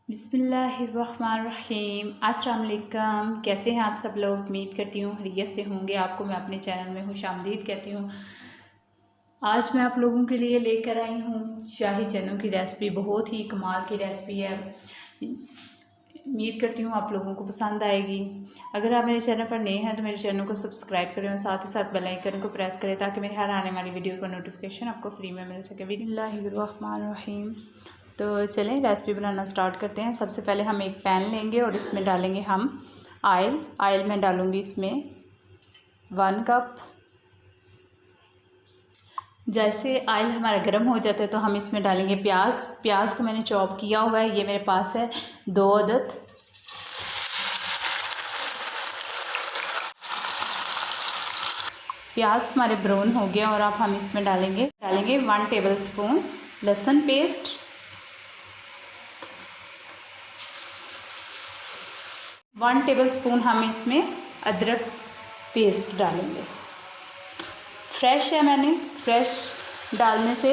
बिस्मिल्लाहिर्रहमानिर्रहीम। अस्सलाम वालेकुम। कैसे हैं आप सब लोग? उम्मीद करती हूँ खैरियत से होंगे। आपको मैं अपने चैनल में खुशामदीद कहती हूँ। आज मैं आप लोगों के लिए लेकर आई हूँ शाही चनों की रेसिपी। बहुत ही कमाल की रेसिपी है। उम्मीद करती हूँ आप लोगों को पसंद आएगी। अगर आप मेरे चैनल पर नए हैं तो मेरे चैनल को सब्सक्राइब करें और साथ ही साथ बेल आइकन को प्रेस करें ताकि मेरे हर आने वाली वीडियो का नोटिफिकेशन आपको फ्री में मिल सके। बिस्मिल्लाहिर्रहमानिर्रहीम। तो चलें रेसिपी बनाना स्टार्ट करते हैं। सबसे पहले हम एक पैन लेंगे और इसमें डालेंगे हम ऑयल में डालूँगी इसमें 1 कप। जैसे ऑयल हमारा गर्म हो जाता है तो हम इसमें डालेंगे प्याज को मैंने चॉप किया हुआ है, ये मेरे पास है 2 अदद। प्याज हमारे ब्राउन हो गया और अब हम इसमें डालेंगे 1 टेबल स्पून लहसुन पेस्ट, 1 टेबल स्पून हम इसमें अदरक पेस्ट डालेंगे। फ्रेश है, मैंने फ्रेश डालने से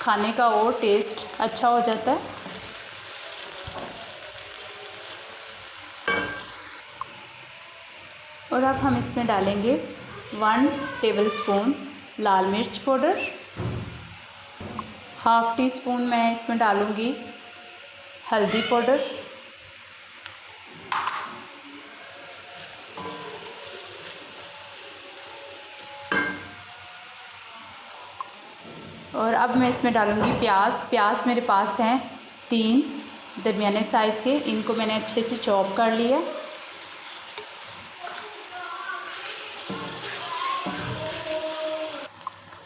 खाने का और टेस्ट अच्छा हो जाता है। और अब हम इसमें डालेंगे 1 टेबल स्पून लाल मिर्च पाउडर, हाफ़ टी स्पून मैं इसमें डालूँगी हल्दी पाउडर, और अब मैं इसमें डालूँगी प्याज मेरे पास हैं 3 दरमियाने साइज़ के। इनको मैंने अच्छे से चॉप कर लिया।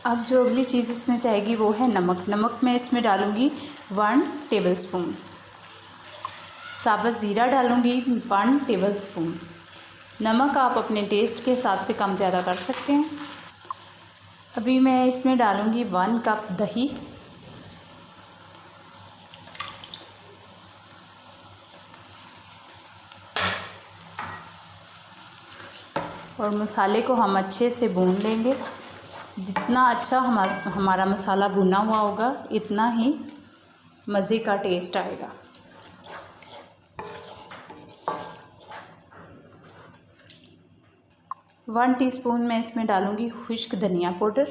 अब जो अगली चीज़ इसमें जाएगी वो है नमक मैं इसमें डालूँगी 1 टेबल स्पून। साबुत ज़ीरा डालूँगी 1 टेबल स्पून। नमक आप अपने टेस्ट के हिसाब से कम ज़्यादा कर सकते हैं। अभी मैं इसमें डालूँगी 1 कप दही, और मसाले को हम अच्छे से भून लेंगे। जितना अच्छा हमारा मसाला भुना हुआ होगा इतना ही मज़े का टेस्ट आएगा। वन टीस्पून मैं इसमें डालूँगी खुश्क धनिया पाउडर,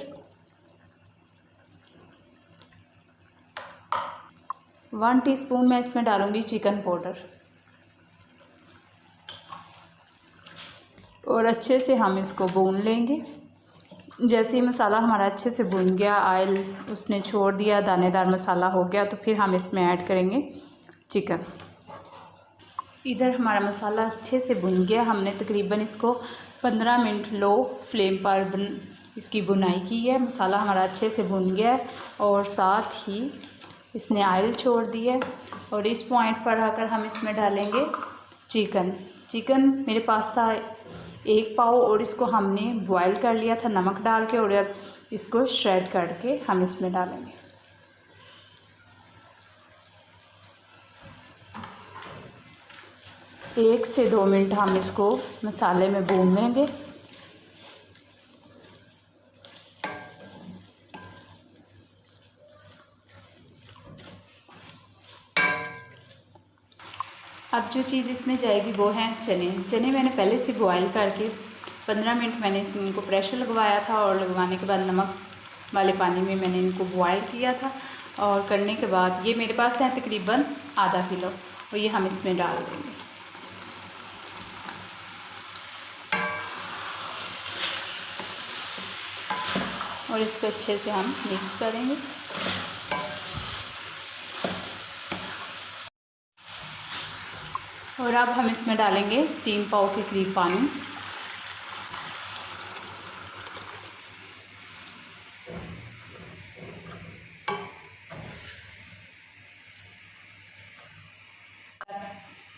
1 टीस्पून मैं इसमें डालूँगी चिकन पाउडर, और अच्छे से हम इसको भून लेंगे। जैसे ही मसाला हमारा अच्छे से भुन गया, ऑयल उसने छोड़ दिया, दानेदार मसाला हो गया, तो फिर हम इसमें ऐड करेंगे चिकन। इधर हमारा मसाला अच्छे से भुन गया। हमने तकरीबन इसको 15 मिनट लो फ्लेम पर इसकी भुनाई की है। मसाला हमारा अच्छे से भुन गया है और साथ ही इसने ऑयल छोड़ दिया है। और इस पॉइंट पर आकर हम इसमें डालेंगे चिकन मेरे पास था 1 पाव, और इसको हमने बॉयल कर लिया था नमक डाल के, और अब इसको श्रेड करके हम इसमें डालेंगे। एक से 2 मिनट हम इसको मसाले में भून लेंगे। अब जो चीज़ इसमें जाएगी वो है चने मैंने पहले से बॉयल करके 15 मिनट मैंने इनको प्रेशर लगवाया था, और लगवाने के बाद नमक वाले पानी में मैंने इनको बॉयल किया था। और करने के बाद ये मेरे पास है तकरीबन आधा किलो, और ये हम इसमें डाल देंगे। और इसको अच्छे से हम मिक्स करेंगे। और अब हम इसमें डालेंगे 3 पाव के करीब पानी।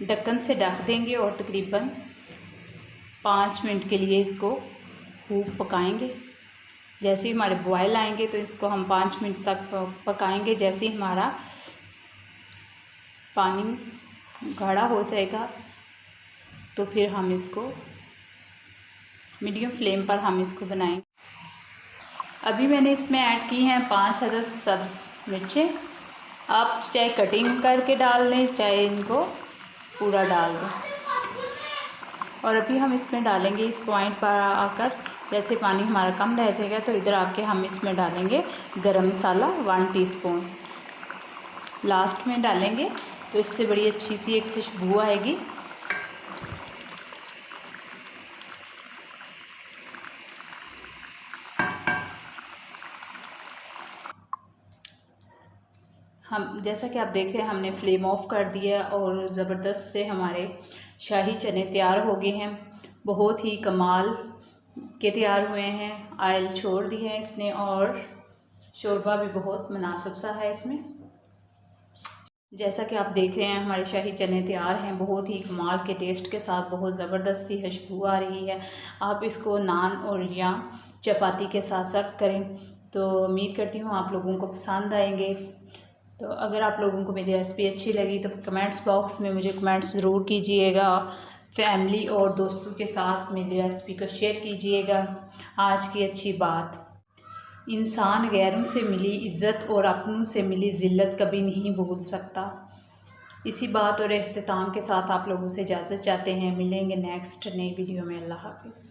ढक्कन से ढक देंगे और तकरीबन 5 मिनट के लिए इसको खूब पकाएंगे। जैसे ही हमारे बॉयल आएंगे तो इसको हम 5 मिनट तक पकाएंगे। जैसे ही हमारा पानी गाढ़ा हो जाएगा तो फिर हम इसको मीडियम फ्लेम पर हम इसको बनाएंगे। अभी मैंने इसमें ऐड की हैं 5 अदद सब्ज़ मिर्चें। आप चाहे कटिंग करके डाल दें, चाहे इनको पूरा डाल दें। और अभी हम इसमें डालेंगे, इस पॉइंट पर आकर जैसे पानी हमारा कम रह जाएगा तो इधर आके हम इसमें डालेंगे गरम मसाला 1 टीस्पून। लास्ट में डालेंगे तो इससे बड़ी अच्छी सी एक खुशबू आएगी। हम जैसा कि आप देख रहे हैं हमने फ्लेम ऑफ कर दिया और ज़बरदस्त से हमारे शाही चने तैयार हो गए हैं। बहुत ही कमाल के तैयार हुए हैं। ऑयल छोड़ दी है इसने और शोरबा भी बहुत मुनासिब सा है इसमें। जैसा कि आप देख रहे हैं हमारे शाही चने तैयार हैं, बहुत ही कमाल के टेस्ट के साथ, बहुत ज़बरदस्ती खुशबू आ रही है। आप इसको नान और या चपाती के साथ सर्व करें तो उम्मीद करती हूँ आप लोगों को पसंद आएंगे। तो अगर आप लोगों को मेरी रेसिपी अच्छी लगी तो कमेंट्स बॉक्स में मुझे कमेंट्स ज़रूर कीजिएगा। फैमिली और दोस्तों के साथ मेरी रेसिपी को शेयर कीजिएगा। आज की अच्छी बात, इंसान गैरों से मिली इज़्ज़त और अपनों से मिली ज़िल्लत कभी नहीं भूल सकता। इसी बात और एहतिमाम के साथ आप लोगों से इजाज़त चाहते हैं। मिलेंगे नेक्स्ट नई वीडियो में। अल्लाह हाफ़िज़।